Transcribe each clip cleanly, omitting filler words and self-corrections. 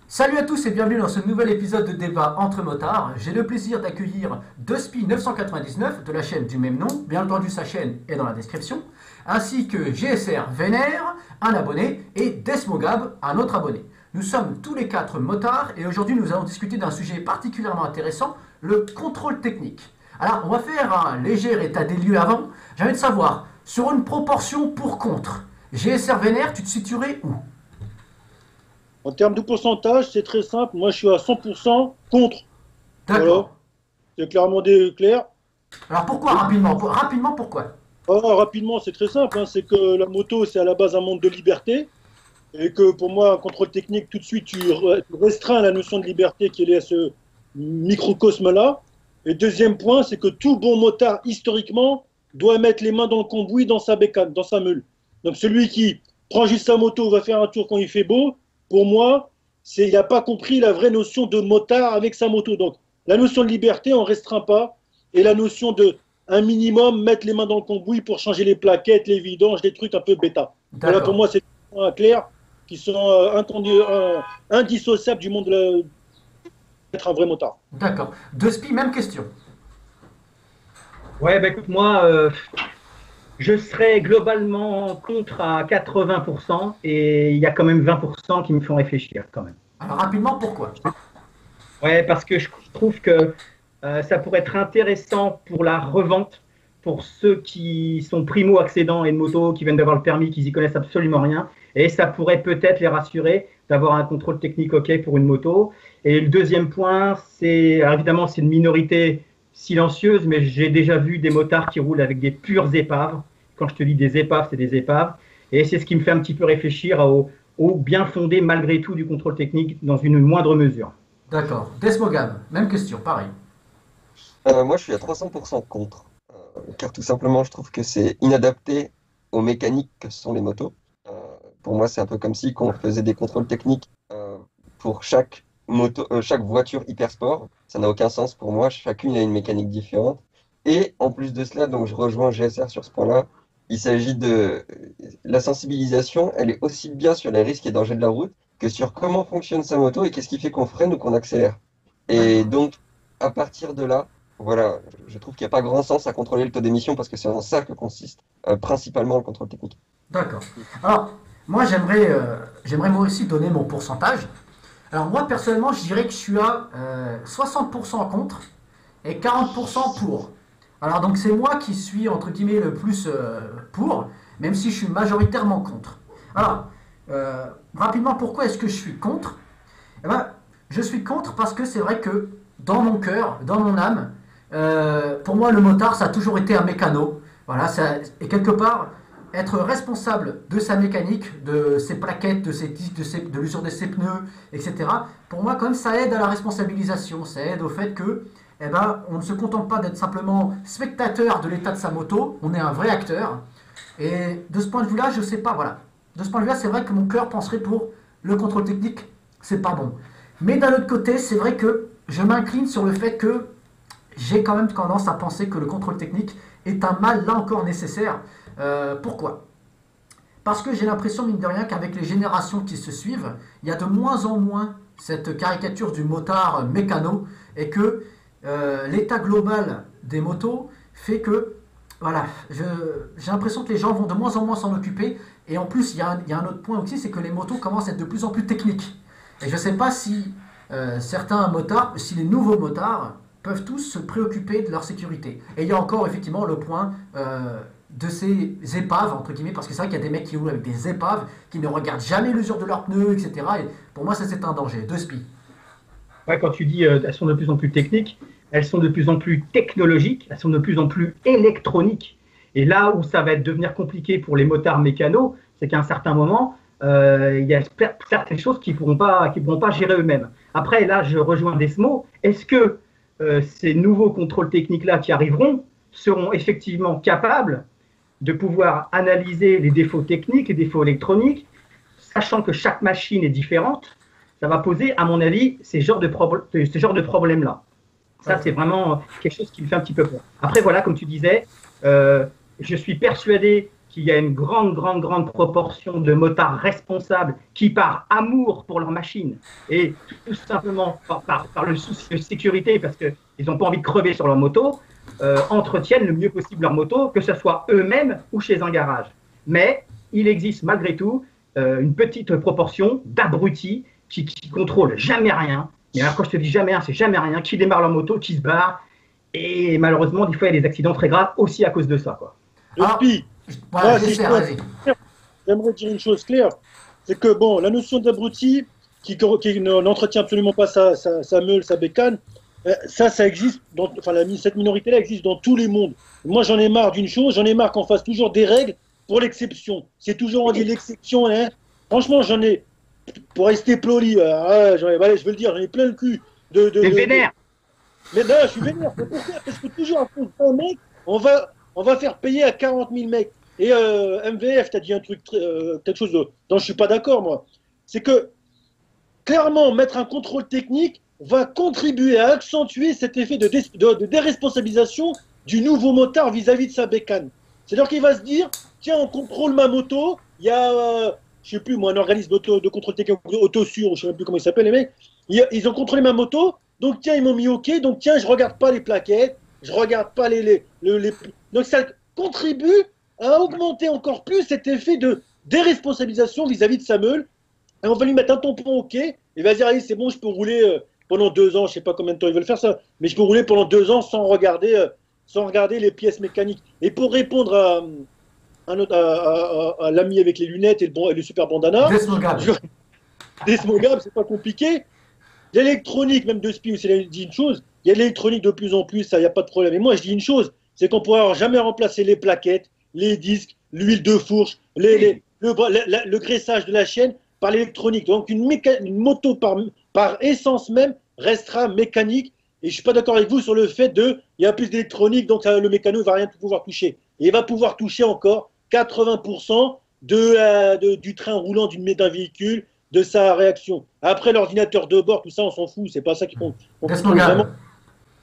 Salut à tous et bienvenue dans ce nouvel épisode de débat entre motards. J'ai le plaisir d'accueillir Duspi999 de la chaîne du même nom, bien entendu sa chaîne est dans la description, ainsi que GSR Vénère, un abonné, et Desmogab, un autre abonné. Nous sommes tous les quatre motards et aujourd'hui nous allons discuter d'un sujet particulièrement intéressant, le contrôle technique. Alors on va faire un léger état des lieux avant. J'ai envie de savoir, sur une proportion pour-contre, GSR Vénère, tu te situerais où? En termes de pourcentage, c'est très simple. Moi, je suis à 100% contre. Voilà, D'accord. c'est clairement clair. Alors pourquoi rapidement? Rapidement pourquoi? Rapidement, c'est très simple, hein. C'est que la moto, c'est à la base un monde de liberté. Et que pour moi, un contrôle technique, tout de suite, tu restreins la notion de liberté qui est liée à ce microcosme-là. Et deuxième point, c'est que tout bon motard, historiquement, doit mettre les mains dans le cambouis, dans sa bécane, dans sa meule. Donc celui qui prend juste sa moto, va faire un tour quand il fait beau, pour moi, il n'a pas compris la vraie notion de motard avec sa moto. Donc la notion de liberté, on ne restreint pas. Et la notion de un minimum, mettre les mains dans le cambouis pour changer les plaquettes, les vidanges, des trucs un peu bêta. Voilà, pour D'accord. moi, c'est des points clairs qui sont indissociables du monde d'être un vrai motard. D'accord. De Spi, même question. Ouais, bah écoute, moi, je serais globalement contre à 80% et il y a quand même 20% qui me font réfléchir quand même. Alors rapidement, pourquoi? Ouais, parce que je trouve que ça pourrait être intéressant pour la revente, pour ceux qui sont primo-accédants et de moto, qui viennent d'avoir le permis, qui n'y connaissent absolument rien. Et ça pourrait peut-être les rassurer d'avoir un contrôle technique OK pour une moto. Et le deuxième point, alors évidemment, c'est une minorité silencieuse, mais j'ai déjà vu des motards qui roulent avec des pures épaves. Quand je te dis des épaves, c'est des épaves. Et c'est ce qui me fait un petit peu réfléchir au bien fondé, malgré tout, du contrôle technique dans une moindre mesure. D'accord. Desmogab, même question, pareil. Moi, je suis à 300% contre, car tout simplement, je trouve que c'est inadapté aux mécaniques que sont les motos. Euh, pour moi, c'est un peu comme si on faisait des contrôles techniques pour chaque moto, chaque voiture hypersport. Ça n'a aucun sens pour moi. Chacune a une mécanique différente. Et en plus de cela, donc je rejoins GSR sur ce point-là. Il s'agit de la sensibilisation. Elle est aussi bien sur les risques et dangers de la route que sur comment fonctionne sa moto et qu'est-ce qui fait qu'on freine ou qu'on accélère. Et D'accord. donc, à partir de là, voilà, je trouve qu'il n'y a pas grand sens à contrôler le taux d'émission parce que c'est en ça que consiste principalement le contrôle technique. D'accord. Alors, moi, j'aimerais moi aussi donner mon pourcentage. Alors, moi, personnellement, je dirais que je suis à 60% contre et 40% pour. Alors, donc, c'est moi qui suis, entre guillemets, le plus pour, même si je suis majoritairement contre. Alors, rapidement, pourquoi est-ce que je suis contre? Eh ben, je suis contre parce que c'est vrai que dans mon cœur, dans mon âme, pour moi le motard ça a toujours été un mécano. Voilà, et quelque part être responsable de sa mécanique, de ses plaquettes, de ses disques, de l'usure de ses pneus, etc. Pour moi, quand même, ça aide à la responsabilisation, ça aide au fait que, eh ben, on ne se contente pas d'être simplement spectateur de l'état de sa moto, on est un vrai acteur. Et de ce point de vue-là, je sais pas, voilà. De ce point de vue-là, c'est vrai que mon cœur penserait pour le contrôle technique, c'est pas bon. Mais d'un autre côté, c'est vrai que je m'incline sur le fait que j'ai quand même tendance à penser que le contrôle technique est un mal, là encore, nécessaire. Pourquoi? Parce que j'ai l'impression, mine de rien, qu'avec les générations qui se suivent, il y a de moins en moins cette caricature du motard mécano et que l'état global des motos fait que, voilà, j'ai l'impression que les gens vont de moins en moins s'en occuper. Et en plus, il y a un autre point aussi, c'est que les motos commencent à être de plus en plus techniques. Et je ne sais pas si certains motards, si les nouveaux motards peuvent tous se préoccuper de leur sécurité. Et il y a encore effectivement le point de ces épaves, entre guillemets, parce que c'est vrai qu'il y a des mecs qui roulent avec des épaves, qui ne regardent jamais l'usure de leurs pneus, etc. Et pour moi, ça c'est un danger. De spi. Ouais, quand tu dis elles sont de plus en plus techniques, elles sont de plus en plus technologiques, elles sont de plus en plus électroniques. Et là où ça va devenir compliqué pour les motards mécanos, c'est qu'à un certain moment, il y a certaines choses qu'ils pourront pas gérer eux-mêmes. Après, là, je rejoins Desmo. Est-ce que ces nouveaux contrôles techniques-là qui arriveront seront effectivement capables de pouvoir analyser les défauts techniques, les défauts électroniques, sachant que chaque machine est différente? Ça va poser, à mon avis, ces genres de problèmes-là. Ça, c'est vraiment quelque chose qui me fait un petit peu peur. Après, voilà, comme tu disais, je suis persuadé qu'il y a une grande proportion de motards responsables qui, par amour pour leur machine et tout simplement par le souci de sécurité, parce qu'ils n'ont pas envie de crever sur leur moto, entretiennent le mieux possible leur moto, que ce soit eux-mêmes ou chez un garage. Mais il existe malgré tout une petite proportion d'abrutis qui contrôlent jamais rien. Et alors quand je te dis jamais rien, c'est jamais rien, qui démarrent leur moto, qui se barrent. Et malheureusement, des fois, il y a des accidents très graves aussi à cause de ça, quoi. Et puis, Voilà, si j'aimerais dire une chose claire, c'est que bon, la notion d'abruti qui n'entretient absolument pas sa meule, sa bécane, ça existe, cette minorité-là existe dans tous les mondes. Moi, j'en ai marre d'une chose, j'en ai marre qu'on fasse toujours des règles pour l'exception. C'est toujours on dit l'exception, hein. Franchement, j'en ai, pour rester poli, je veux le dire, j'en ai plein le cul T'es vénère. Mais non, je suis vénère. Pourquoi? Parce que toujours à cause d'un mec, on va faire payer à 40 000 mecs. Et MVF, tu as dit un truc, quelque chose dont je suis pas d'accord, moi. C'est que, clairement, mettre un contrôle technique va contribuer à accentuer cet effet de déresponsabilisation du nouveau motard vis-à-vis de sa bécane. C'est-à-dire qu'il va se dire, tiens, on contrôle ma moto, il y a, je sais plus, moi, un organisme de contrôle technique, Autosur, je sais même plus comment ils s'appellent, les mecs, ils ont contrôlé ma moto, donc tiens, ils m'ont mis OK, donc tiens, je regarde pas les plaquettes, je regarde pas Donc ça contribue à augmenter encore plus cet effet de déresponsabilisation vis-à-vis de sa meule. Et on va lui mettre un tampon OK, et il va dire, allez, c'est bon, je peux rouler pendant 2 ans, je sais pas combien de temps ils veulent faire ça, mais je peux rouler pendant 2 ans sans regarder les pièces mécaniques. Et pour répondre à l'ami avec les lunettes et le super bandana, Desmogab, c'est pas compliqué. L'électronique, même de SPI, vous avez dit une chose, il y a l'électronique de plus en plus, ça, il n'y a pas de problème. Et moi, je dis une chose, c'est qu'on ne pourra jamais remplacer les plaquettes, les disques, l'huile de fourche, le graissage de la chaîne par l'électronique. Donc, une moto par essence même restera mécanique. Et je ne suis pas d'accord avec vous sur le fait il y a plus d'électronique, donc le mécano ne va rien pouvoir toucher. Et il va pouvoir toucher encore 80% du train roulant d'un véhicule, de sa réaction. Après, l'ordinateur de bord, tout ça, on s'en fout. C'est pas ça qui compte. Vraiment.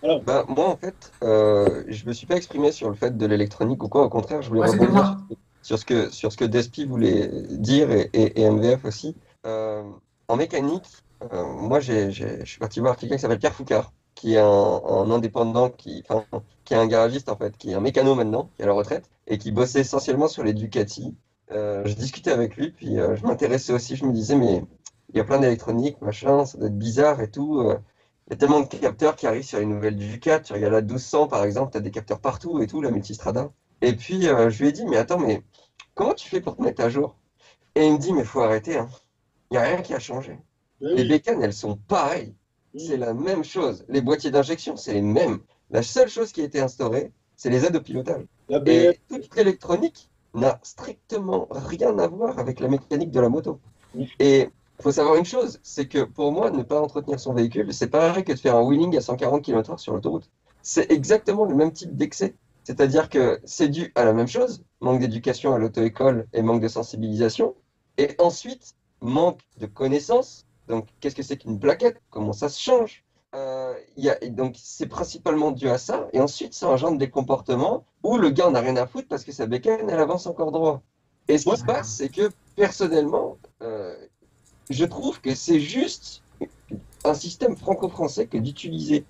Voilà. Bah, moi, en fait, je me suis pas exprimé sur le fait de l'électronique ou quoi. Au contraire, je voulais rebondir sur ce que Despi voulait dire et MVF aussi. En mécanique, moi, je suis parti voir quelqu'un qui s'appelle Pierre Foucard, qui est un indépendant, qui est un garagiste, en fait, qui est un mécano maintenant, qui est à la retraite, et qui bossait essentiellement sur les Ducati. Je discutais avec lui, puis je m'intéressais aussi, je me disais, mais il y a plein d'électronique, machin, ça doit être bizarre et tout. Il y a tellement de capteurs qui arrivent sur les nouvelles Ducati, tu regardes la 1200 par exemple, tu as des capteurs partout et tout, la multistrada. Et puis je lui ai dit, mais attends, mais comment tu fais pour te mettre à jour? Et il me dit, mais faut arrêter, hein. Il n'y a rien qui a changé. Oui. Les bécanes, elles sont pareilles. C'est la même chose. Les boîtiers d'injection, c'est les mêmes. La seule chose qui a été instaurée, c'est les aides au pilotage. Et toute l'électronique n'a strictement rien à voir avec la mécanique de la moto. Et il faut savoir une chose, c'est que pour moi, ne pas entretenir son véhicule, c'est pareil que de faire un wheeling à 140 km/h sur l'autoroute. C'est exactement le même type d'excès. C'est-à-dire que c'est dû à la même chose, manque d'éducation à l'auto-école et manque de sensibilisation. Et ensuite, manque de connaissances. Donc, qu'est-ce que c'est qu'une plaquette? Comment ça se change? Donc, c'est principalement dû à ça. Et ensuite, ça engendre des comportements où le gars n'a rien à foutre parce que sa bécane, elle avance encore droit. Et ce qui se passe, c'est que, personnellement, je trouve que c'est juste un système franco-français que d'utiliser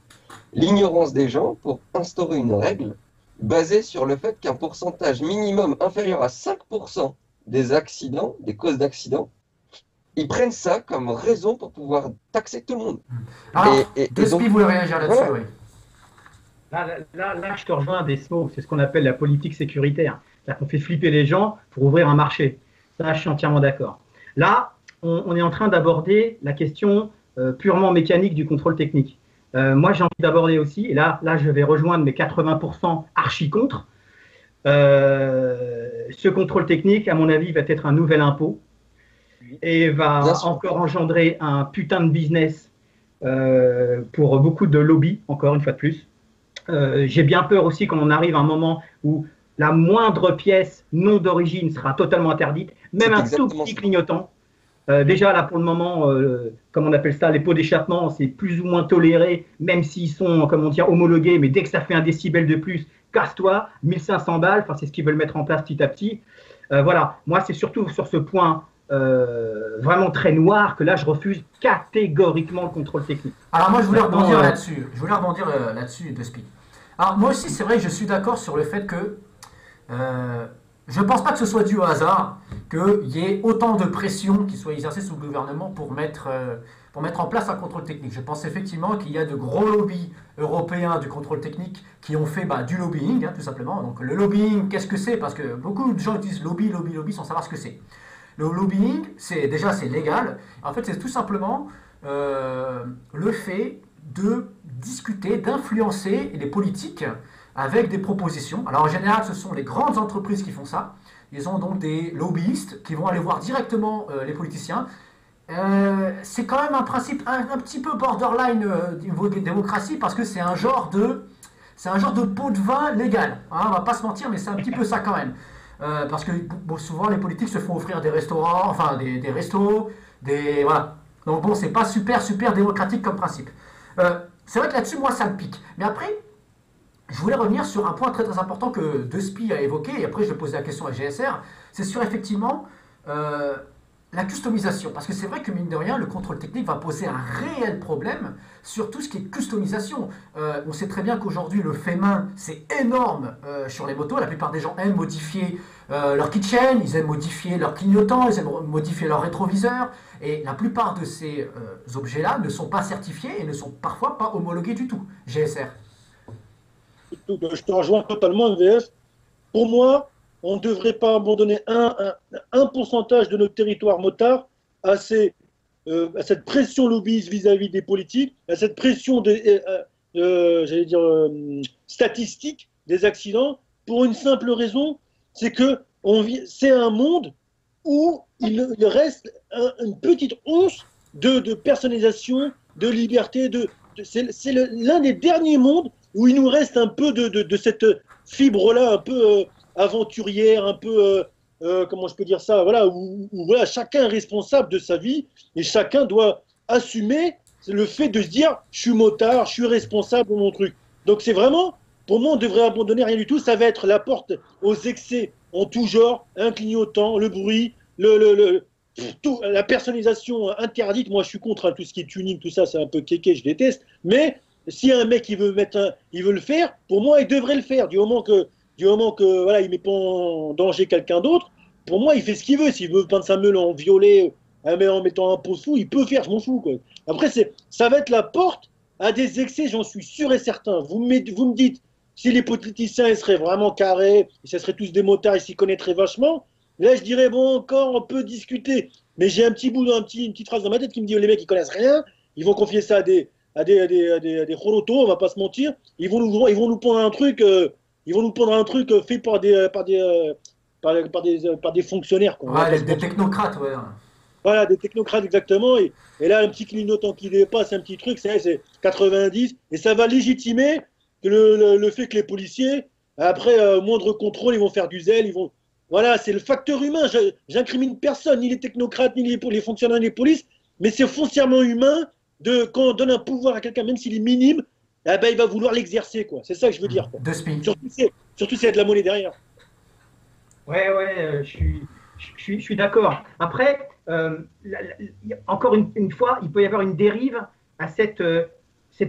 l'ignorance des gens pour instaurer une règle basée sur le fait qu'un pourcentage minimum inférieur à 5% des accidents, des causes d'accidents, ils prennent ça comme raison pour pouvoir taxer tout le monde. Alors, Despi voulait réagir là-dessus, oui. Là, je te rejoins des mots, c'est ce qu'on appelle la politique sécuritaire. Là, on fait flipper les gens pour ouvrir un marché. Ça, je suis entièrement d'accord. Là, on est en train d'aborder la question purement mécanique du contrôle technique. Moi, j'ai envie d'aborder aussi, et là, je vais rejoindre mes 80% archi contre. Ce contrôle technique, à mon avis, va être un nouvel impôt et va encore engendrer un putain de business pour beaucoup de lobbies, encore une fois de plus. J'ai bien peur aussi qu'on en arrive à un moment où la moindre pièce non d'origine sera totalement interdite, même un tout petit clignotant. Déjà, là, pour le moment, comme on appelle ça, les pots d'échappement, c'est plus ou moins toléré, même s'ils sont, comment dire, homologués, mais dès que ça fait 1 décibel de plus, casse-toi, 1500 balles, enfin, c'est ce qu'ils veulent mettre en place petit à petit. Voilà, moi c'est surtout sur ce point vraiment très noir que là je refuse catégoriquement le contrôle technique. Alors moi je voulais rebondir là-dessus. Je voulais rebondir là-dessus de Speed. Alors moi aussi c'est vrai que je suis d'accord sur le fait que je ne pense pas que ce soit dû au hasard qu'il y ait autant de pression qui soit exercée sur le gouvernement pour mettre en place un contrôle technique. Je pense effectivement qu'il y a de gros lobbies européens du contrôle technique qui ont fait du lobbying, tout simplement. Donc le lobbying, qu'est-ce que c'est? Parce que beaucoup de gens utilisent lobby sans savoir ce que c'est. Le lobbying, c'est légal. En fait, c'est tout simplement le fait de discuter, d'influencer les politiques avec des propositions. Alors en général, ce sont les grandes entreprises qui font ça. Ils ont donc des lobbyistes qui vont aller voir directement les politiciens. C'est quand même un principe un petit peu borderline niveau démocratie parce que c'est un genre de pot de vin légal. Hein, on va pas se mentir, mais c'est un petit peu ça quand même. Parce que souvent les politiques se font offrir des restaurants, enfin des restos, voilà. Donc bon, c'est pas super démocratique comme principe. C'est vrai que là-dessus, moi, ça me pique. Mais après, je voulais revenir sur un point très très important que Despi a évoqué, et après je vais poser la question à GSR, c'est sur effectivement la customisation. Parce que c'est vrai que mine de rien, le contrôle technique va poser un réel problème sur tout ce qui est customisation. On sait très bien qu'aujourd'hui, le fait main, c'est énorme sur les motos. La plupart des gens aiment modifier leur kitchen, ils aiment modifier leur clignotant, ils aiment modifier leur rétroviseur. Et la plupart de ces objets-là ne sont pas certifiés et ne sont parfois pas homologués du tout. GSR. Je te rejoins totalement, MVF. Pour moi, on ne devrait pas abandonner un pourcentage de notre territoire motard à cette pression lobbyiste vis-à-vis des politiques, à cette pression statistique des accidents, pour une simple raison, c'est que c'est un monde où il reste une petite once de personnalisation, de liberté. C'est l'un des derniers mondes où il nous reste un peu de cette fibre-là, un peu aventurière, un peu, comment je peux dire ça, voilà, où voilà, chacun est responsable de sa vie et chacun doit assumer le fait de se dire je suis motard, je suis responsable de mon truc. Donc c'est vraiment, pour moi, on devrait abandonner rien du tout. Ça va être la porte aux excès en tout genre, un clignotant, le bruit, la personnalisation interdite. Moi, je suis contre tout ce qui est tuning, tout ça, c'est un peu kéké, je déteste. Mais si un mec il veut le faire, pour moi, il devrait le faire. Du moment que voilà, il met pas en danger quelqu'un d'autre, pour moi, il fait ce qu'il veut. S'il veut peindre sa meule en violet, en mettant un pose fou, il peut faire, je m'en fous, quoi. Après, ça va être la porte à des excès, j'en suis sûr et certain. Vous me dites, si les politiciens ils seraient vraiment carrés, ce seraient tous des motards, ils s'y connaîtraient vachement, là, je dirais, bon, encore, on peut discuter. Mais j'ai une petite phrase dans ma tête qui me dit, les mecs, ils connaissent rien, ils vont confier ça à des holotos, on va pas se mentir, ils vont nous pondre un truc, fait par des fonctionnaires, quoi. Ouais, des technocrates, ouais. Voilà, des technocrates exactement. Et là, un petit clignotant qui dépasse, un petit truc, c'est 90, et ça va légitimer le fait que les policiers, après moindre contrôle, ils vont faire du zèle, voilà, c'est le facteur humain. J'incrimine personne, ni les technocrates, ni les fonctionnaires, ni les polices, mais c'est foncièrement humain quand on donne un pouvoir à quelqu'un, même s'il est minime, eh ben, il va vouloir l'exercer, quoi. C'est ça que je veux dire, quoi. Surtout s'il y a de la monnaie derrière. Ouais, je suis d'accord. Après, encore une fois, il peut y avoir une dérive à cette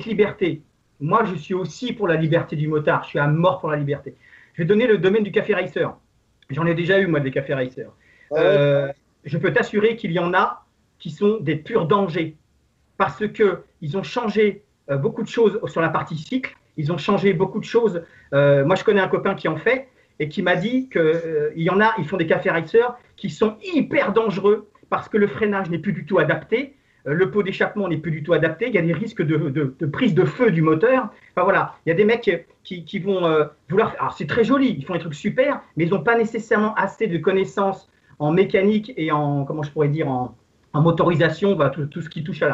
liberté. Moi, je suis aussi pour la liberté du motard. Je suis à mort pour la liberté. Je vais donner le domaine du café racer. J'en ai déjà eu, moi, des cafés racer. Je peux t'assurer qu'il y en a qui sont des purs dangers parce qu'ils ont changé beaucoup de choses sur la partie cycle. Ils ont changé beaucoup de choses. Moi, je connais un copain qui en fait et qui m'a dit qu'il y en a, ils font des cafés racers qui sont hyper dangereux parce que le freinage n'est plus du tout adapté, le pot d'échappement n'est plus du tout adapté, il y a des risques de prise de feu du moteur. Enfin voilà, il y a des mecs qui vont vouloir… Alors c'est très joli, ils font des trucs super, mais ils n'ont pas nécessairement assez de connaissances en mécanique et en, comment je pourrais dire, en motorisation, tout ce qui touche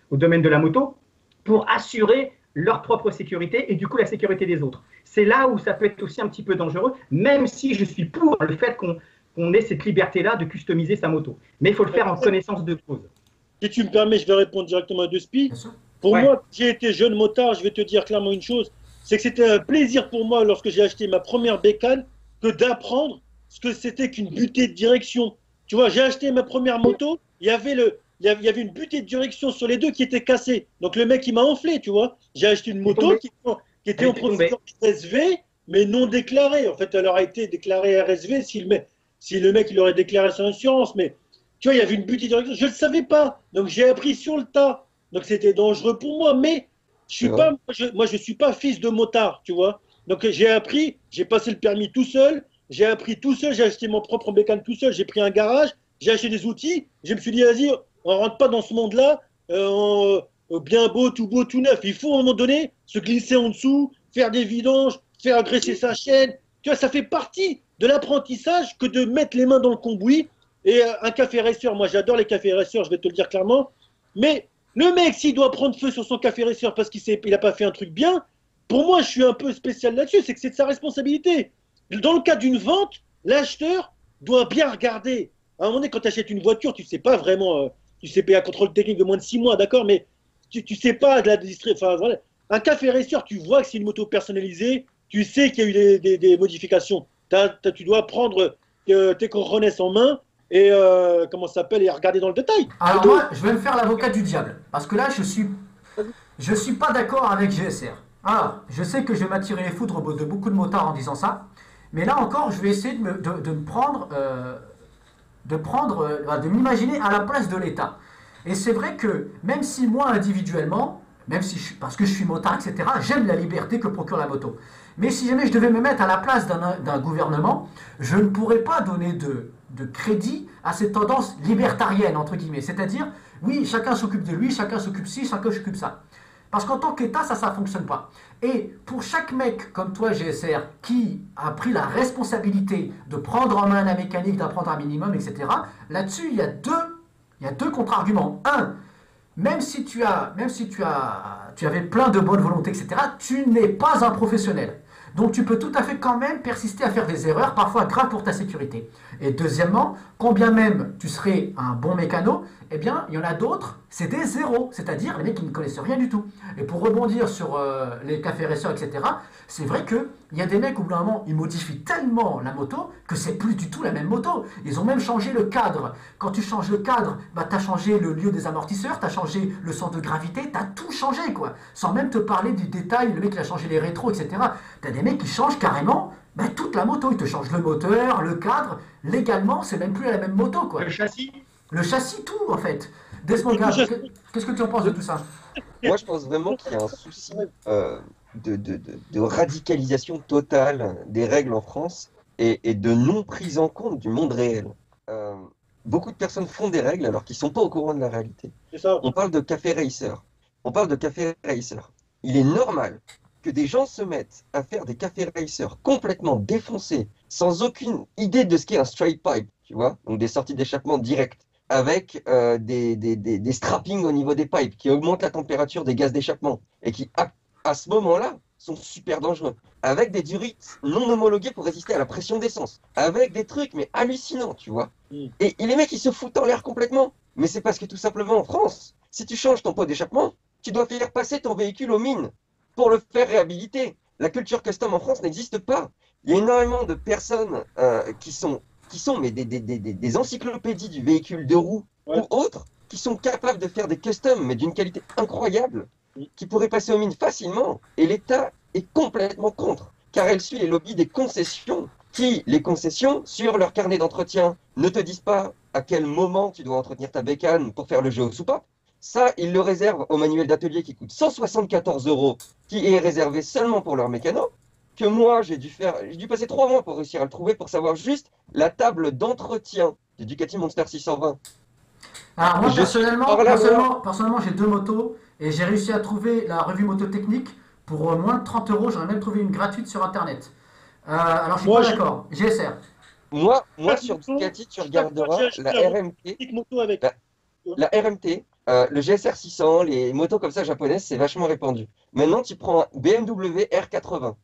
au domaine de la moto, pour assurer leur propre sécurité et du coup la sécurité des autres. C'est là où ça peut être aussi un petit peu dangereux, même si je suis pour le fait qu'on ait cette liberté-là de customiser sa moto. Mais il faut le faire en connaissance de cause. Si tu me permets, je vais répondre directement à Despi. Pour moi, j'ai été jeune motard, je vais te dire clairement une chose, c'est que c'était un plaisir pour moi lorsque j'ai acheté ma première bécane que d'apprendre ce que c'était qu'une butée de direction. Tu vois, j'ai acheté ma première moto, il y avait une butée de direction sur les deux qui était cassée. Donc le mec, il m'a enflé, tu vois. J'ai acheté une moto qui était en procédure RSV, mais non déclarée. En fait, elle aurait été déclarée RSV si le mec il aurait déclaré son assurance. Mais tu vois, il y avait une butée de direction. Je ne le savais pas. Donc j'ai appris sur le tas. Donc c'était dangereux pour moi. Mais je suis pas fils de motard, tu vois. Donc j'ai appris, j'ai passé le permis tout seul. J'ai appris tout seul, j'ai acheté mon propre bécane tout seul, j'ai pris un garage, j'ai acheté des outils, je me suis dit, vas-y, on rentre pas dans ce monde-là, bien beau, tout neuf. Il faut à un moment donné se glisser en dessous, faire des vidanges, faire agresser sa chaîne. Tu vois, ça fait partie de l'apprentissage que de mettre les mains dans le cambouis. Et un café racer, moi j'adore les cafés racers, je vais te le dire clairement. Mais le mec, s'il doit prendre feu sur son café racer parce qu'il n'a pas fait un truc bien, pour moi, je suis un peu spécial là-dessus, c'est que c'est de sa responsabilité. Dans le cas d'une vente, l'acheteur doit bien regarder. À un moment donné, quand tu achètes une voiture, tu ne sais pas vraiment, tu sais payer un contrôle technique de moins de 6 mois, d'accord, mais tu ne sais pas de la distribution. Enfin, voilà. Un café racer, tu vois que c'est une moto personnalisée, tu sais qu'il y a eu des modifications. Tu dois prendre tes cojones en main et comment ça s'appelle, et regarder dans le détail. Alors moi, je vais me faire l'avocat du diable, parce que là, je suis pas d'accord avec GSR. Alors, je sais que je vais m'attirer les foudres de beaucoup de motards en disant ça, mais là encore, je vais essayer de m'imaginer à la place de l'État. Et c'est vrai que même si moi individuellement, parce que je suis motard, etc., j'aime la liberté que procure la moto. Mais si jamais je devais me mettre à la place d'un gouvernement, je ne pourrais pas donner de crédit à cette tendance libertarienne, entre guillemets. C'est-à-dire, oui, chacun s'occupe de lui, chacun s'occupe ci, chacun s'occupe ça. Parce qu'en tant qu'État, ça ne fonctionne pas. Et pour chaque mec comme toi, GSR, qui a pris la responsabilité de prendre en main la mécanique, d'apprendre un minimum, etc., là-dessus, il y a deux contre-arguments. Un, même si tu avais plein de bonne volonté, etc., tu n'es pas un professionnel. Donc tu peux tout à fait quand même persister à faire des erreurs, parfois graves pour ta sécurité. Et deuxièmement, quand bien même tu serais un bon mécano, eh bien il y en a d'autres, c'est des zéros, c'est-à-dire les mecs qui ne connaissent rien du tout. Et pour rebondir sur les cafés racers, etc., c'est vrai qu'il y a des mecs au bout d'un moment, ils modifient tellement la moto que c'est plus du tout la même moto. Ils ont même changé le cadre. Quand tu changes le cadre, bah, tu as changé le lieu des amortisseurs, tu as changé le centre de gravité, tu as tout changé, quoi. Sans même te parler du détail, le mec il a changé les rétros, etc. Tu as des mecs qui changent carrément toute la moto. Ils te changent le moteur, le cadre. Légalement, c'est même plus la même moto, quoi. Le châssis. Le châssis, tout, en fait. Desmond, qu'est-ce que tu en penses de tout ça? Moi, je pense vraiment qu'il y a un souci de radicalisation totale des règles en France et de non prise en compte du monde réel. Beaucoup de personnes font des règles alors qu'ils ne sont pas au courant de la réalité. On parle de café racer. Il est normal que des gens se mettent à faire des cafés racers complètement défoncés, sans aucune idée de ce qu'est un straight pipe, tu vois, donc des sorties d'échappement directes, avec des strappings au niveau des pipes qui augmentent la température des gaz d'échappement et qui, à ce moment-là, sont super dangereux, avec des durites non homologuées pour résister à la pression d'essence, avec des trucs mais hallucinants, tu vois. Et les mecs, ils se foutent en l'air complètement. Mais c'est parce que tout simplement en France, si tu changes ton pot d'échappement, tu dois faire passer ton véhicule aux mines pour le faire réhabiliter. La culture custom en France n'existe pas. Il y a énormément de personnes qui sont mais des encyclopédies du véhicule de roue ou autres, qui sont capables de faire des customs, mais d'une qualité incroyable, qui pourraient passer aux mines facilement. Et l'État est complètement contre, car elle suit les lobbies des concessions, les concessions, sur leur carnet d'entretien, ne te disent pas à quel moment tu dois entretenir ta bécane pour faire le jeu aux soupapes. Ça, ils le réservent au manuel d'atelier qui coûte 174 €, qui est réservé seulement pour leurs mécanos, que moi, j'ai dû passer 3 mois pour réussir à le trouver, pour savoir juste la table d'entretien du Ducati Monster 620. Alors moi, personnellement, j'ai 2 motos et j'ai réussi à trouver la revue moto technique pour moins de 30 €. J'en ai même trouvé une gratuite sur Internet. Alors je suis pas d'accord. GSR. Moi, sur Ducati, tu regarderas la RMT. La RMT, le GSR 600, les motos comme ça japonaises, c'est vachement répandu. Maintenant, tu prends un BMW R80.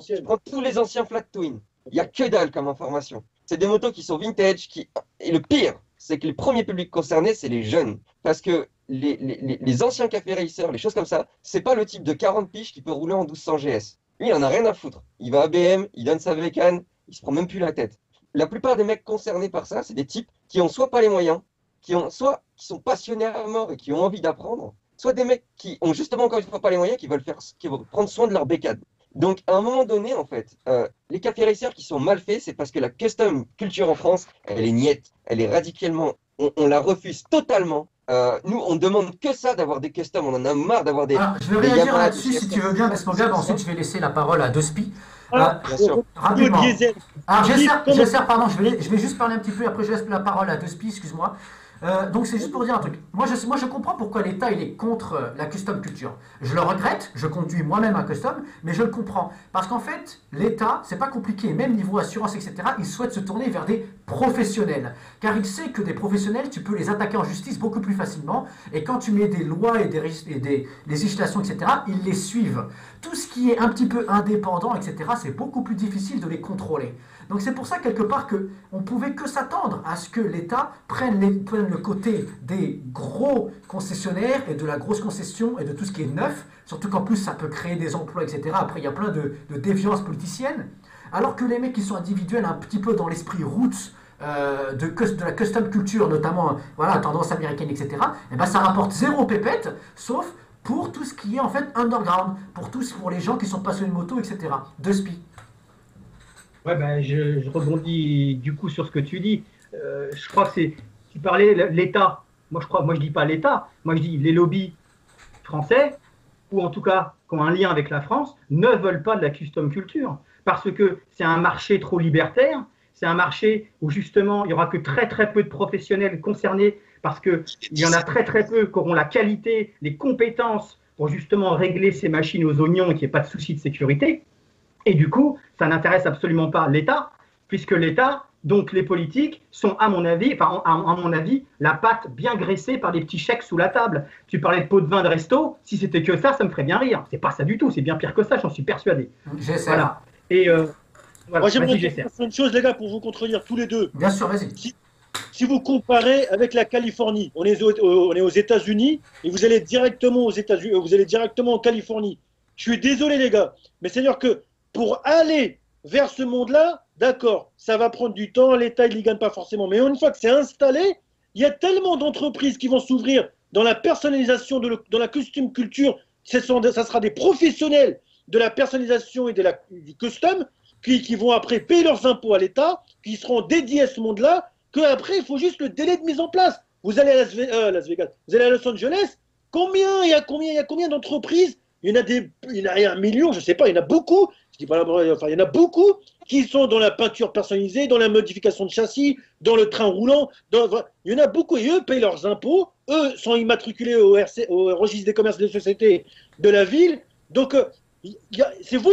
Tu prends tous les anciens Flat Twin. Il n'y a que dalle comme information. C'est des motos qui sont vintage. Et le pire, c'est que les premiers publics concernés, c'est les jeunes. Parce que les anciens café racers, les choses comme ça, c'est pas le type de 40 piges qui peut rouler en 1200 GS. Lui, il en a rien à foutre. Il va à BM, il donne sa bécane, il se prend même plus la tête. la plupart des mecs concernés par ça, c'est des types qui ont soit pas les moyens, qui sont passionnés à mort et qui ont envie d'apprendre, soit des mecs qui ont justement encore une fois pas les moyens, qui veulent prendre soin de leur bécane. Donc, à un moment donné, en fait, les cafés racers qui sont mal faits, c'est parce que la custom culture en France, elle est niette, elle est radicalement, on la refuse totalement. Nous, on demande que ça d'avoir des customs, on en a marre d'avoir des. Alors, je vais des réagir Yamaha, là-dessus des si tu veux bien, Desmogab. Ensuite, je vais laisser la parole à Dospi. Bien sûr. Rapidement. Diesel. Alors, Comment- j'essaie, pardon, je vais juste parler un petit peu, après je laisse la parole à Dospi, excuse-moi. Donc c'est juste pour dire un truc. Moi je comprends pourquoi l'État il est contre la custom culture. Je le regrette, je conduis moi-même un custom, mais je le comprends. Parce qu'en fait, l'État, c'est pas compliqué, même niveau assurance, etc., il souhaite se tourner vers des professionnels. Car il sait que des professionnels, tu peux les attaquer en justice beaucoup plus facilement, et quand tu mets des lois et des législations, etc., ils les suivent. Tout ce qui est un petit peu indépendant, etc., c'est beaucoup plus difficile de les contrôler. Donc c'est pour ça quelque part qu'on ne pouvait que s'attendre à ce que l'État prenne le côté des gros concessionnaires et de la grosse concession et de tout ce qui est neuf, surtout qu'en plus ça peut créer des emplois, etc. Après il y a plein de déviances politiciennes, alors que les mecs qui sont individuels, un petit peu dans l'esprit roots, de la custom culture, notamment voilà, tendance américaine, etc., et ben ça rapporte zéro pépette, sauf pour tout ce qui est en fait underground, pour les gens qui sont passionnés de moto, etc. De spi. Ouais, ben, je rebondis du coup sur ce que tu dis. Je crois que tu parlais de l'État. Moi, je dis pas l'État. Moi, je dis les lobbies français, ou en tout cas qui ont un lien avec la France, ne veulent pas de la custom culture. Parce que c'est un marché trop libertaire. C'est un marché où justement, il n'y aura que très très peu de professionnels concernés parce qu'il y en a très très peu qui auront la qualité, les compétences pour justement régler ces machines aux oignons et qu'il n'y ait pas de souci de sécurité. Et du coup, ça n'intéresse absolument pas l'État, puisque l'État, donc les politiques, sont à mon avis, la pâte bien graissée par des petits chèques sous la table. Tu parlais de pot de vin de resto, si c'était que ça me ferait bien rire. C'est pas ça du tout, c'est bien pire que ça, j'en suis persuadé. J'essaie. Voilà. Et voilà, Moi, j'aimerais j'essaie. dire une chose, les gars, pour vous contredire tous les deux. Bien sûr, vas-y. Si vous comparez avec la Californie, on est aux États-Unis et vous allez directement aux États-Unis, vous allez directement en Californie. Je suis désolé, les gars, mais c'est-à-dire que pour aller vers ce monde-là, d'accord, ça va prendre du temps, l'État il n'y gagne pas forcément, mais une fois que c'est installé, il y a tellement d'entreprises qui vont s'ouvrir dans la personnalisation, dans la custom culture, ça sera des professionnels de la personnalisation et du custom qui vont après payer leurs impôts à l'État, qui seront dédiés à ce monde-là, qu'après il faut juste le délai de mise en place. Vous allez à Las Vegas, vous allez à Los Angeles, il y a combien d'entreprises? Il y en a 1 million, je ne sais pas, il y en a beaucoup. Je dis pas, enfin, il y en a beaucoup qui sont dans la peinture personnalisée, dans la modification de châssis, dans le train roulant. Il y en a beaucoup et eux payent leurs impôts. Eux sont immatriculés au registre des commerces et des sociétés de la ville. Donc, c'est vous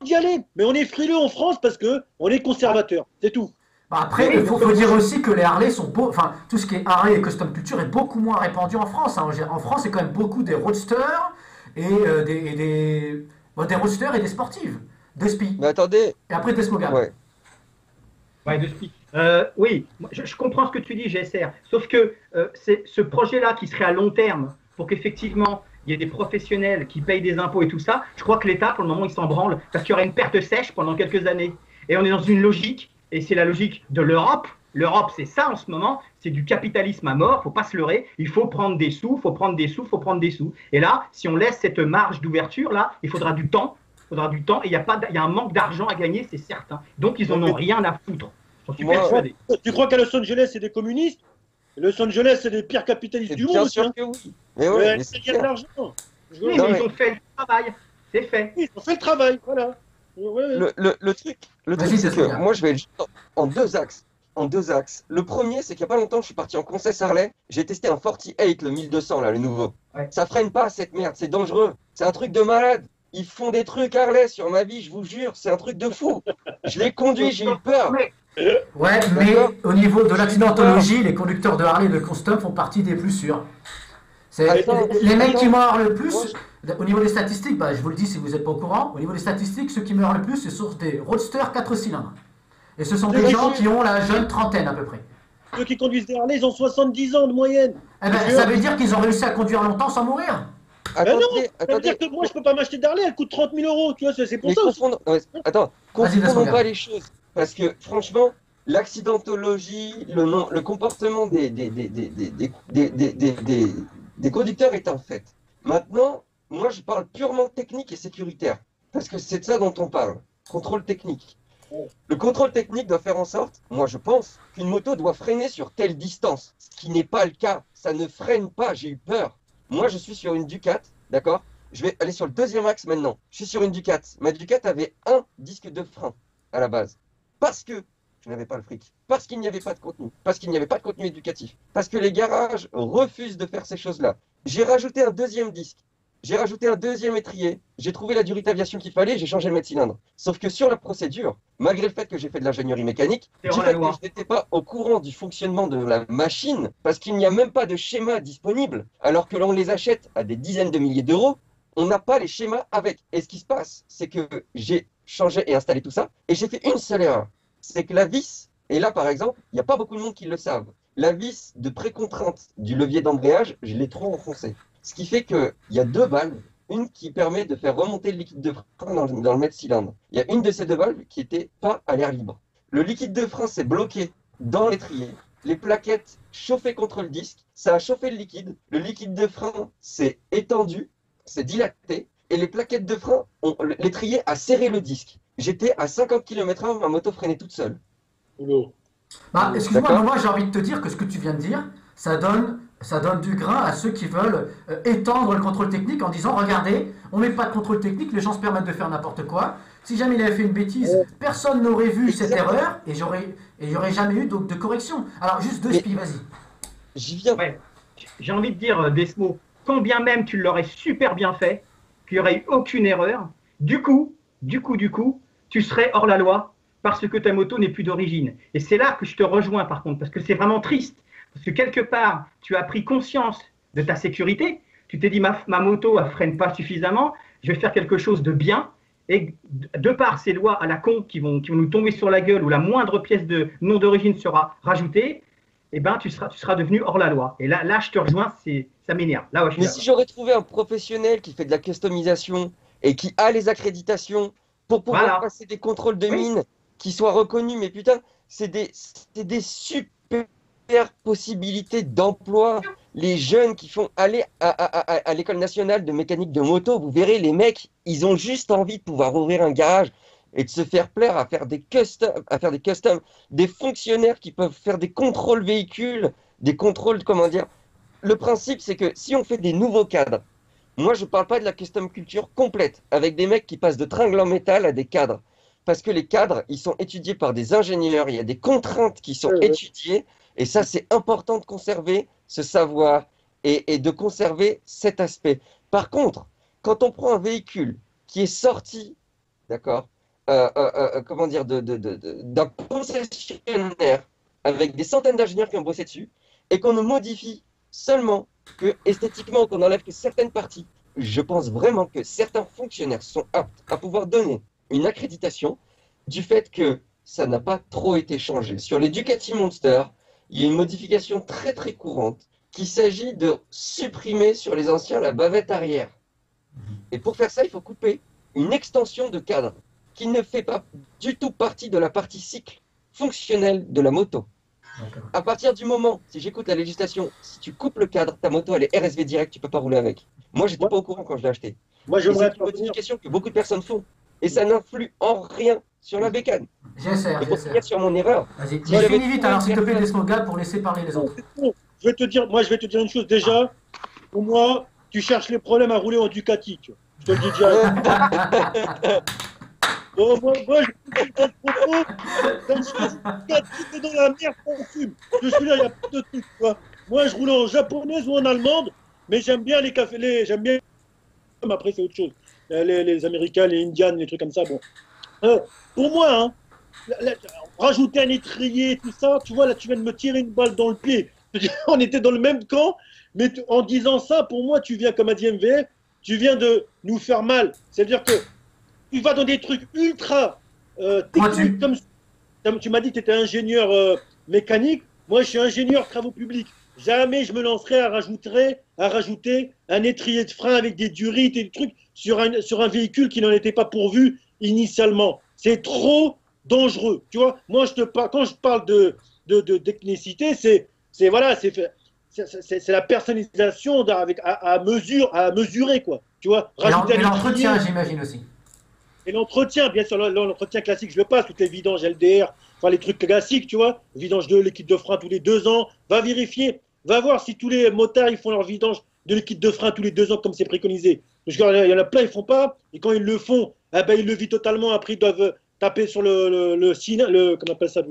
d'y aller. Mais on est frileux en France parce qu'on est conservateur. C'est tout. Après, il faut dire aussi que les Harley sont enfin, tout ce qui est Harley et custom culture est beaucoup moins répandu en France. Hein. En France, c'est quand même beaucoup des roadsters et des roadsters et des sportives. De spi. Mais attendez. Et après, Desmogab. Ouais, de spi. Oui, je comprends ce que tu dis, GSR. Sauf que c'est ce projet-là qui serait à long terme pour qu'effectivement il y ait des professionnels qui payent des impôts et tout ça. Je crois que l'État, pour le moment, il s'en branle parce qu'il y aura une perte sèche pendant quelques années. Et on est dans une logique, et c'est la logique de l'Europe. L'Europe, c'est ça en ce moment, c'est du capitalisme à mort, il ne faut pas se leurrer, il faut prendre des sous, il faut prendre des sous, il faut prendre des sous. Et là, si on laisse cette marge d'ouverture, là, il faudra du temps, et il y a un manque d'argent à gagner, c'est certain. Donc, ils n'en ont rien à foutre. J'en suis persuadé. Tu crois qu'à Los Angeles, c'est des communistes? Los Angeles, c'est les pires capitalistes du monde. Bien sûr que oui. Mais ouais, mais il y a de l'argent. Oui, mais ils ont fait le travail, c'est fait. Ils ont fait le travail, voilà. Le truc, c'est que moi, je vais juste en deux axes. Le premier, c'est qu'il n'y a pas longtemps, je suis parti en concess Harley. J'ai testé un 48, le 1200, là, le nouveau. Ouais. Ça freine pas cette merde, c'est dangereux. C'est un truc de malade. Ils font des trucs Harley sur ma vie, je vous jure, c'est un truc de fou. Je l'ai conduit, j'ai eu peur. Ouais, mais au niveau de l'accidentologie, les conducteurs de Harley et de custom font partie des plus sûrs. Les mecs qui meurent le plus, au niveau des statistiques, je vous le dis si vous n'êtes pas au courant, au niveau des statistiques, ceux qui meurent le plus, ce sont des roadsters 4 cylindres. Et ce sont des gens qui ont la jeune trentaine à peu près. Ceux qui conduisent des Harley, ils ont 70 ans de moyenne. Eh ben, ça veut dire qu'ils ont réussi à conduire longtemps sans mourir. Non, ça veut dire que moi je peux pas m'acheter d'Harley, elle coûte 30 000 euros, tu vois, c'est pour ça aussi. Attends, confondons pas les choses. Parce que franchement, l'accidentologie, le comportement des conducteurs est un fait. Maintenant, moi je parle purement technique et sécuritaire. Parce que c'est de ça dont on parle. Contrôle technique. Le contrôle technique doit faire en sorte, moi je pense, qu'une moto doit freiner sur telle distance. Ce qui n'est pas le cas. Ça ne freine pas, j'ai eu peur. Moi je suis sur une Ducat, d'accord? Je vais aller sur le deuxième axe maintenant. Je suis sur une Ducat. Ma Ducat avait un disque de frein à la base. Parce que je n'avais pas le fric. Parce qu'il n'y avait pas de contenu. Parce qu'il n'y avait pas de contenu éducatif. Parce que les garages refusent de faire ces choses-là. J'ai rajouté un deuxième disque. J'ai rajouté un deuxième étrier. J'ai trouvé la durite aviation qu'il fallait. J'ai changé le mètre cylindre. Sauf que sur la procédure, malgré le fait que j'ai fait de l'ingénierie mécanique, du fait que je n'étais pas au courant du fonctionnement de la machine, parce qu'il n'y a même pas de schéma disponible, alors que l'on les achète à des dizaines de milliers d'euros, on n'a pas les schémas avec. Et ce qui se passe, c'est que j'ai changé et installé tout ça, et j'ai fait une seule erreur. C'est que la vis, et là par exemple, il n'y a pas beaucoup de monde qui le savent, la vis de précontrainte du levier d'embrayage, je l'ai trop enfoncée. Ce qui fait qu'il y a deux valves, une qui permet de faire remonter le liquide de frein dans le mètre cylindre. Il y a une de ces deux valves qui n'était pas à l'air libre. Le liquide de frein s'est bloqué dans l'étrier. Les plaquettes chauffaient contre le disque, ça a chauffé le liquide de frein s'est étendu, s'est dilaté, et les plaquettes de frein, l'étrier a serré le disque. J'étais à 50 km/h, ma moto freinait toute seule. Bah, excuse-moi, mais moi j'ai envie de te dire que ce que tu viens de dire, ça donne du grain à ceux qui veulent étendre le contrôle technique en disant regardez, on met pas de contrôle technique, les gens se permettent de faire n'importe quoi. Si jamais il avait fait une bêtise, personne n'aurait vu cette erreur et il n'y aurait jamais eu de correction. Alors juste deux spies, vas-y. J'y viens. Ouais. J'ai envie de dire, Desmo, quand bien même tu l'aurais super bien fait, qu'il n'y aurait eu aucune erreur, du coup, tu serais hors la loi parce que ta moto n'est plus d'origine. Et c'est là que je te rejoins par contre, parce que c'est vraiment triste. Parce que quelque part, tu as pris conscience de ta sécurité. Tu t'es dit, ma moto, elle ne freine pas suffisamment. Je vais faire quelque chose de bien. Et de par ces lois à la con qui vont nous tomber sur la gueule, où la moindre pièce de nom d'origine sera rajoutée, eh ben, tu seras devenu hors la loi. Et là je te rejoins, ça m'énerve. Là, ouais, mais si j'aurais trouvé un professionnel qui fait de la customisation et qui a les accréditations pour pouvoir passer des contrôles de mine qui soient reconnus, mais putain, c'est des super possibilités d'emploi. Les jeunes qui font aller à l'école nationale de mécanique de moto, vous verrez, les mecs, ils ont juste envie de pouvoir ouvrir un garage et de se faire plaire à faire des customs, des fonctionnaires qui peuvent faire des contrôles véhicules, des contrôles, comment dire. Le principe, c'est que si on fait des nouveaux cadres, moi, je ne parle pas de la custom culture complète, avec des mecs qui passent de tringles en métal à des cadres. Parce que les cadres, ils sont étudiés par des ingénieurs, il y a des contraintes qui sont étudiées, et ça, c'est important de conserver ce savoir et de conserver cet aspect. Par contre, quand on prend un véhicule qui est sorti, d'accord, comment dire, d'un concessionnaire avec des centaines d'ingénieurs qui ont bossé dessus, et qu'on ne modifie seulement que esthétiquement, qu'on enlève que certaines parties, je pense vraiment que certains fonctionnaires sont aptes à pouvoir donner une accréditation du fait que ça n'a pas trop été changé. Sur les Ducati Monster, il y a une modification très très courante qu'il s'agit de supprimer sur les anciens la bavette arrière. Et pour faire ça, il faut couper une extension de cadre qui ne fait pas du tout partie de la partie cycle fonctionnelle de la moto. À partir du moment, si j'écoute la législation, si tu coupes le cadre, ta moto elle est RSV direct, tu peux pas rouler avec. Moi, j'étais pas au courant quand je l'ai acheté. Moi, c'est une modification que beaucoup de personnes font. Et ça n'influe en rien sur la bécane. J'essaie. Et pour finir sur mon erreur. Vas-y, finis vite alors, s'il te plaît, Desmogal, pour laisser parler les autres. Je vais te dire une chose. Déjà, pour moi, tu cherches les problèmes à rouler en Ducati. Tu vois. Je te le dis déjà. Bon, moi, je suis dans le propos. Quand je suis Ducati, dans la merde, on fume. Je suis là, il n'y a pas de truc. Quoi. Moi, je roule en japonaise ou en allemande, mais j'aime bien les cafés. J'aime bien. Après, c'est autre chose. Les Américains, les Indians, les trucs comme ça. Bon. Pour moi, hein, rajouter un étrier, tout ça, tu vois, là, tu viens de me tirer une balle dans le pied. On était dans le même camp, mais en disant ça, pour moi, tu viens, comme a dit MVF, tu viens de nous faire mal. C'est-à-dire que tu vas dans des trucs ultra techniques, comme tu m'as dit que tu étais ingénieur mécanique. Moi, je suis ingénieur travaux publics. Jamais je me lancerai à rajouter un étrier de frein avec des durites et des trucs sur un véhicule qui n'en était pas pourvu initialement. C'est trop dangereux. Tu vois, moi, quand je parle de technicité, voilà, c'est la personnalisation à mesurer, quoi. Tu vois, rajouter Et un l'entretien, étrier. j'imagine aussi. Et l'entretien, bien sûr, l'entretien classique, je le passe, toutes les vidanges LDR, enfin les trucs classiques, tu vois, vidange de liquide de frein tous les 2 ans, va vérifier, va voir si tous les motards ils font leur vidange de liquide de frein tous les 2 ans comme c'est préconisé. Parce qu'il y en a plein, ils font pas, et quand ils le font, eh ben, ils le vident totalement, après ils doivent taper sur comment on appelle ça,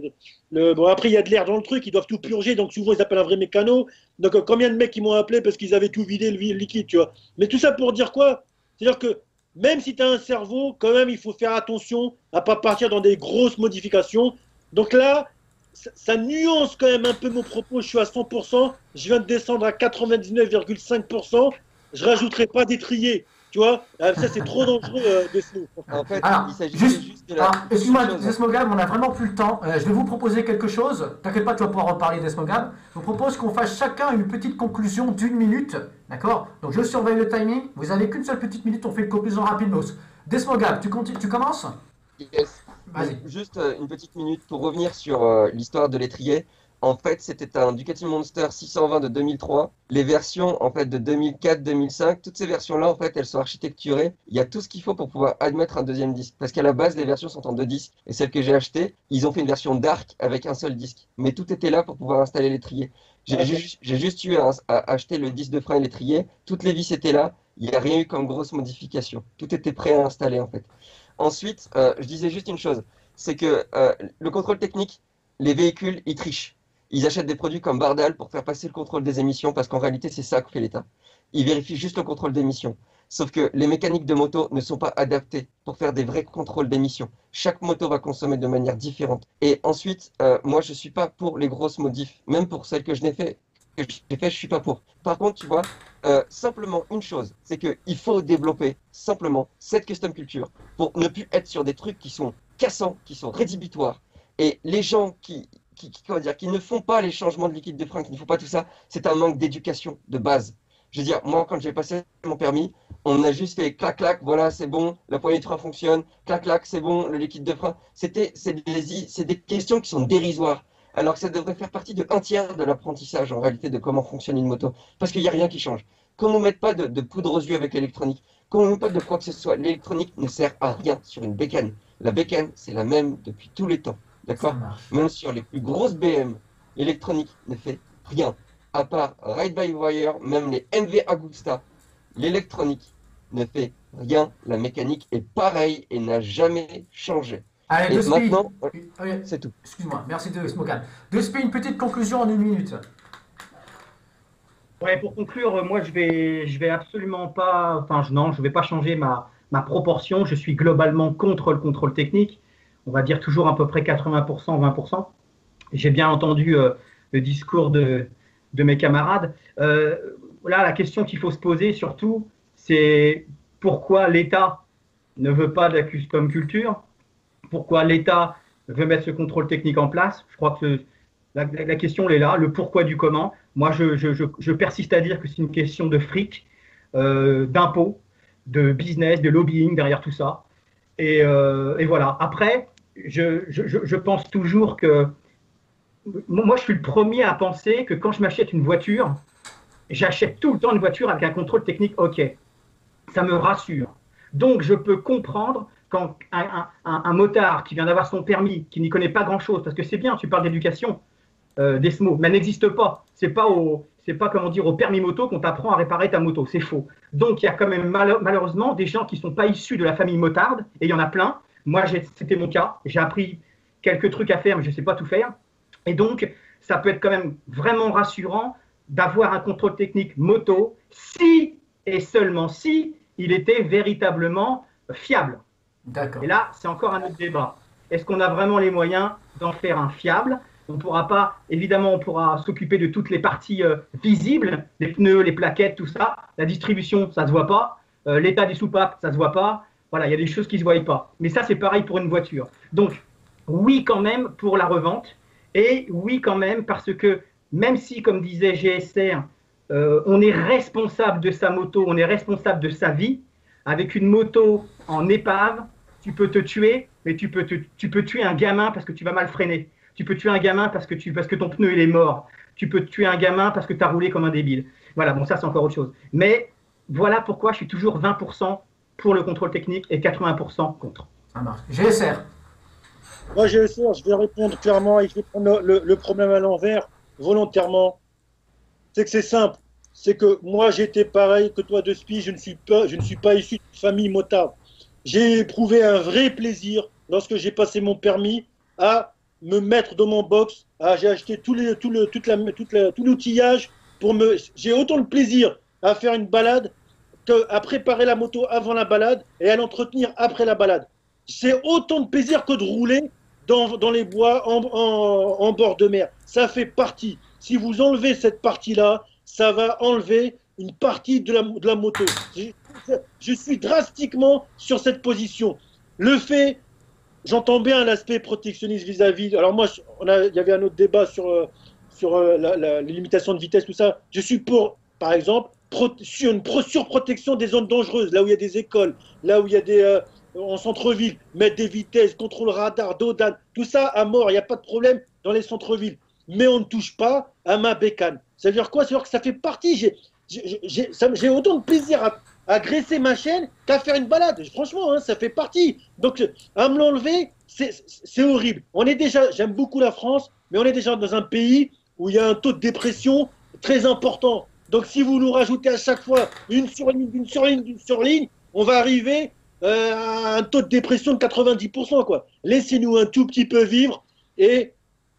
bon, après il y a de l'air dans le truc, ils doivent tout purger, donc souvent ils appellent un vrai mécano. Donc combien de mecs qui m'ont appelé parce qu'ils avaient tout vidé le liquide, tu vois. Mais tout ça pour dire quoi? C'est-à-dire que même si tu as un cerveau, quand même, il faut faire attention à ne pas partir dans des grosses modifications. Donc là, ça nuance quand même un peu mon propos. Je suis à 100%, je viens de descendre à 99,5%. Je ne rajouterai pas d'étrier. Tu vois, ça c'est trop dangereux des snows. En fait, Alors, il s'agit juste, juste de alors, excuse-moi, chose. Desmogab, on n'a vraiment plus le temps. Je vais vous proposer quelque chose. T'inquiète pas, tu vas pouvoir reparler, Desmogab. Je vous propose qu'on fasse chacun une petite conclusion d'1 minute. D'accord? Donc, je surveille le timing. Vous avez qu'une seule petite minute, on fait une conclusion rapide. Desmogab, tu commences? Yes. Vas-y. Juste une petite minute pour revenir sur l'histoire de l'étrier. En fait, c'était un Ducati Monster 620 de 2003. Les versions en fait de 2004, 2005, toutes ces versions-là, en fait, elles sont architecturées. Il y a tout ce qu'il faut pour pouvoir admettre un deuxième disque. Parce qu'à la base, les versions sont en 2 disques. Et celles que j'ai achetées, ils ont fait une version dark avec un seul disque. Mais tout était là pour pouvoir installer l'étrier. J'ai juste eu à acheter le disque de frein et l'étrier. Toutes les vis étaient là. Il n'y a rien eu comme grosse modification. Tout était prêt à installer en fait. Ensuite, je disais juste une chose, c'est que le contrôle technique, les véhicules, ils trichent. Ils achètent des produits comme Bardal pour faire passer le contrôle des émissions, parce qu'en réalité, c'est ça que fait l'État. Ils vérifient juste le contrôle d'émissions. Sauf que les mécaniques de moto ne sont pas adaptées pour faire des vrais contrôles d'émissions. Chaque moto va consommer de manière différente. Et ensuite, moi, je ne suis pas pour les grosses modifs, même pour celles que je n'ai fait. Je suis pas pour. Par contre, tu vois, simplement une chose, c'est qu'il faut développer simplement cette custom culture pour ne plus être sur des trucs qui sont cassants, qui sont rédhibitoires. Et les gens comment dire, qui ne font pas les changements de liquide de frein, qui ne font pas tout ça, c'est un manque d'éducation de base. Je veux dire, moi, quand j'ai passé mon permis, on a juste fait clac, clac, voilà, c'est bon, la poignée de frein fonctionne, clac, clac, c'est bon, le liquide de frein. C'est des questions qui sont dérisoires. Alors que ça devrait faire partie de 1/3 de l'apprentissage, en réalité, de comment fonctionne une moto. Parce qu'il n'y a rien qui change. Qu'on ne nous mette pas de poudre aux yeux avec l'électronique, qu'on ne nous mette pas de quoi que ce soit. L'électronique ne sert à rien sur une bécane. La bécane, c'est la même depuis tous les temps. D'accord? Même sur les plus grosses BM, l'électronique ne fait rien. À part Ride-by-Wire, même les MV Agusta, l'électronique ne fait rien. La mécanique est pareille et n'a jamais changé. Allez, Et Despi. maintenant, Oui, c'est tout. excuse-moi, merci Desmogab. Despi, une petite conclusion en 1 minute. Ouais, pour conclure, moi je vais absolument pas, non, je vais pas changer ma proportion. Je suis globalement contre le contrôle technique. On va dire toujours à peu près 80%, 20%. J'ai bien entendu le discours de mes camarades. Là, la question qu'il faut se poser surtout, c'est pourquoi l'État ne veut pas de la custom culture, pourquoi l'État veut mettre ce contrôle technique en place. Je crois que la question elle est là, le pourquoi du comment. Moi, je persiste à dire que c'est une question de fric, d'impôts, de business, de lobbying derrière tout ça. Et voilà. Après, je pense toujours que moi, je suis le premier à penser que quand je m'achète une voiture, j'achète tout le temps une voiture avec un contrôle technique OK. Ça me rassure. Donc, je peux comprendre quand un motard qui vient d'avoir son permis, qui n'y connaît pas grand-chose, parce que c'est bien, tu parles d'éducation, d'ESMO, mais elle n'existe pas. C'est pas comment dire, au permis moto qu'on t'apprend à réparer ta moto. C'est faux. Donc, il y a quand même malheureusement des gens qui ne sont pas issus de la famille motarde, et il y en a plein. Moi, c'était mon cas. J'ai appris quelques trucs à faire, mais je ne sais pas tout faire. Et donc, ça peut être quand même vraiment rassurant d'avoir un contrôle technique moto si et seulement si il était véritablement fiable. D'accord. Et là, c'est encore un autre débat. Est-ce qu'on a vraiment les moyens d'en faire un fiable? On ne pourra pas, évidemment, on pourra s'occuper de toutes les parties visibles, les pneus, les plaquettes, tout ça. La distribution, ça ne se voit pas. L'état des soupapes, ça ne se voit pas. Voilà, il y a des choses qui ne se voient pas. Mais ça, c'est pareil pour une voiture. Donc, oui quand même pour la revente. Et oui quand même parce que même si, comme disait GSR, on est responsable de sa moto, on est responsable de sa vie, avec une moto en épave, tu peux te tuer, mais tu peux tuer un gamin parce que tu vas mal freiner. Tu peux tuer un gamin parce que ton pneu il est mort. Tu peux tuer un gamin parce que tu as roulé comme un débile. Voilà, bon, ça c'est encore autre chose. Mais voilà pourquoi je suis toujours 20% pour le contrôle technique et 80% contre. Ça marche. GSR. Moi, je vais répondre clairement et je vais prendre le problème à l'envers volontairement. C'est que c'est simple. C'est que moi, j'étais pareil que toi de Spi. Je ne suis pas issu de famille motard. J'ai éprouvé un vrai plaisir lorsque j'ai passé mon permis à me mettre dans mon box. J'ai acheté tout l'outillage pour me. J'ai autant de plaisir à faire une balade qu'à préparer la moto avant la balade et à l'entretenir après la balade. C'est autant de plaisir que de rouler dans les bois en bord de mer. Ça fait partie. Si vous enlevez cette partie-là, ça va enlever une partie de la moto. Je suis drastiquement sur cette position. Le fait, j'entends bien l'aspect protectionniste vis-à-vis. Alors moi, il y avait un autre débat sur les limitations de vitesse, tout ça. Je suis pour, par exemple, une surprotection des zones dangereuses, là où il y a des écoles, là où il y a en centre-ville, mettre des vitesses, contrôle radar, dodan, tout ça à mort, il n'y a pas de problème dans les centres-villes. Mais on ne touche pas à ma bécane. Ça veut dire quoi? Ça veut dire que ça fait partie. J'ai autant de plaisir à graisser ma chaîne qu'à faire une balade. Franchement, hein, ça fait partie. Donc, à me l'enlever, c'est horrible. J'aime beaucoup la France, mais on est déjà dans un pays où il y a un taux de dépression très important. Donc, si vous nous rajoutez à chaque fois une surligne, on va arriver à un taux de dépression de 90%, quoi. Laissez-nous un tout petit peu vivre et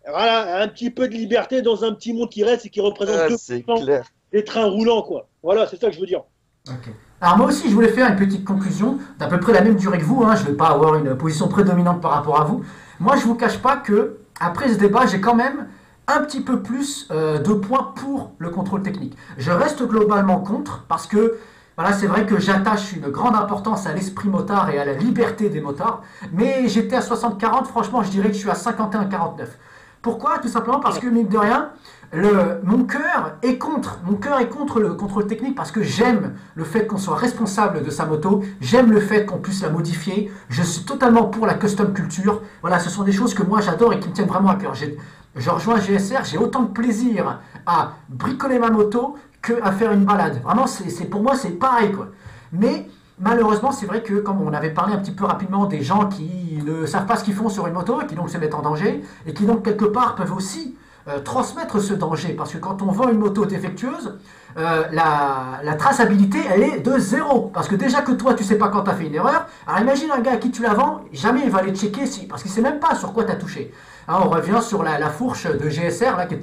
voilà, un petit peu de liberté dans un petit monde qui reste et qui représente 2% des trains roulants, quoi. Voilà, c'est ça que je veux dire. Ok. Alors moi aussi, je voulais faire une petite conclusion d'à peu près la même durée que vous. Hein. Je ne vais pas avoir une position prédominante par rapport à vous. Moi, je ne vous cache pas que après ce débat, j'ai quand même un petit peu plus de points pour le contrôle technique. Je reste globalement contre parce que voilà, c'est vrai que j'attache une grande importance à l'esprit motard et à la liberté des motards. Mais j'étais à 60-40, franchement, je dirais que je suis à 51-49. Pourquoi? Tout simplement parce que, mine de rien, mon cœur est contre le contrôle technique parce que j'aime le fait qu'on soit responsable de sa moto, j'aime le fait qu'on puisse la modifier, je suis totalement pour la custom culture. Voilà, ce sont des choses que moi j'adore et qui me tiennent vraiment à cœur. Je rejoins GSR, j'ai autant de plaisir à bricoler ma moto qu'à faire une balade. Vraiment, pour moi, c'est pareil, quoi. Mais malheureusement, c'est vrai que, comme on avait parlé un petit peu rapidement des gens qui ne savent pas ce qu'ils font sur une moto et qui donc se mettent en danger et qui donc quelque part peuvent aussi transmettre ce danger, parce que quand on vend une moto défectueuse, la traçabilité elle est de zéro, parce que déjà que toi tu sais pas quand tu as fait une erreur. Alors imagine un gars à qui tu la vends, jamais il va aller checker parce qu'il sait même pas sur quoi tu as touché. Alors, on revient sur la fourche de GSR là, qui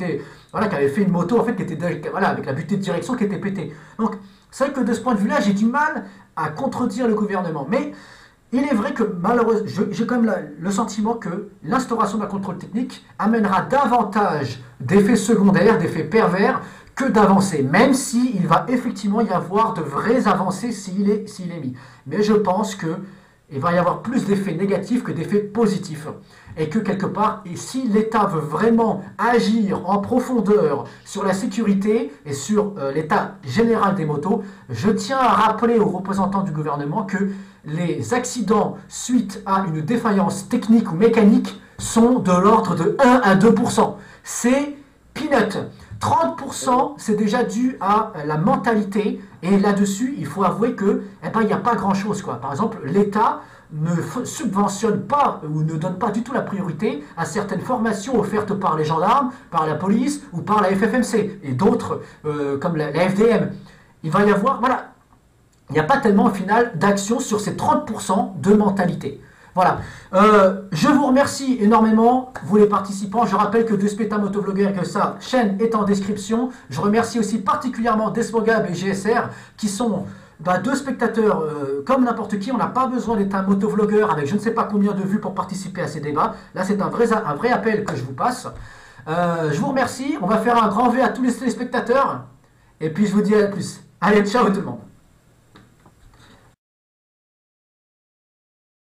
avait fait une moto en fait qui était avec la butée de direction qui était pétée. Donc c'est vrai que de ce point de vue là, j'ai du mal à contredire le gouvernement, mais il est vrai que malheureusement, j'ai quand même le sentiment que l'instauration d'un contrôle technique amènera davantage d'effets secondaires, d'effets pervers, que d'avancées, même s'il va effectivement y avoir de vraies avancées s'il est mis. Mais je pense qu'il va y avoir plus d'effets négatifs que d'effets positifs. Et que quelque part, et si l'État veut vraiment agir en profondeur sur la sécurité et sur l'état général des motos, je tiens à rappeler aux représentants du gouvernement que les accidents suite à une défaillance technique ou mécanique sont de l'ordre de 1 à 2%. C'est peanut. 30% c'est déjà dû à la mentalité, et là-dessus, il faut avouer que il n'y a pas grand-chose, quoi. Par exemple, l'État ne subventionne pas ou ne donne pas du tout la priorité à certaines formations offertes par les gendarmes, par la police ou par la FFMC et d'autres comme la FDM. Il va y avoir, voilà, il n'y a pas tellement au final d'action sur ces 30% de mentalité. Voilà, je vous remercie énormément, vous les participants. Je rappelle que Despeta Motovlogger et que sa chaîne est en description. Je remercie aussi particulièrement Desmogab et GSR qui sont deux spectateurs comme n'importe qui. On n'a pas besoin d'être un motovlogueur avec je ne sais pas combien de vues pour participer à ces débats. Là, c'est un vrai appel que je vous passe. Je vous remercie. On va faire un grand V à tous les téléspectateurs. Et puis, je vous dis à plus. Allez, ciao tout le monde.